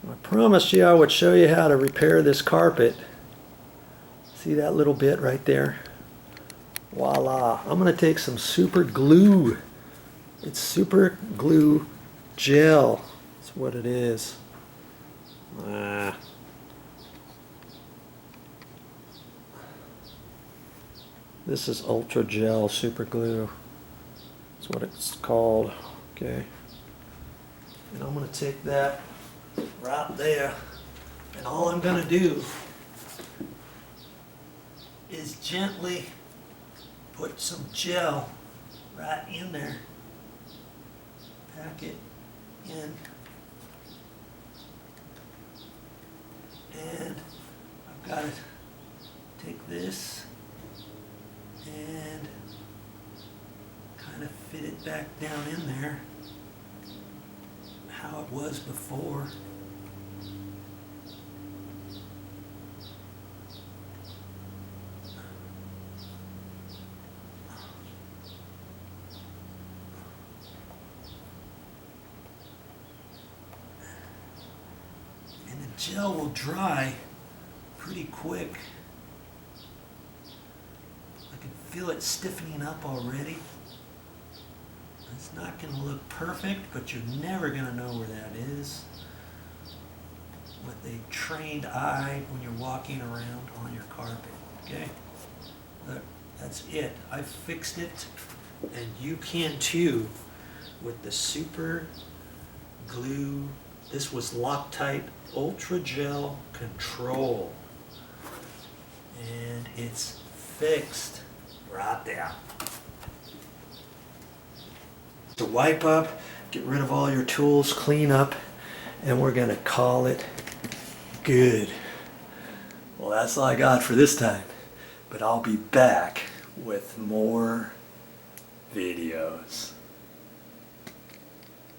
I promised you I would show you how to repair this carpet. See that little bit right there? Voila. I'm going to take some super glue. It's super glue gel. That's what it is. This is ultra gel super glue. That's what it's called. Okay. And I'm going to take that right there, and all I'm going to do is gently put some gel right in there. Pack it in. And I've got to take this and kind of fit it back down in there how it was before. And the gel will dry pretty quick. I can feel it stiffening up already. It's not going to look perfect, but you're never going to know where that is with a trained eye when you're walking around on your carpet. Okay? Look, that's it. I fixed it, and you can too with the super glue. This was Loctite Ultra Gel Control, and it's fixed right there. To wipe up, get rid of all your tools, clean up, and we're gonna call it good. Well, that's all I got for this time, but I'll be back with more videos.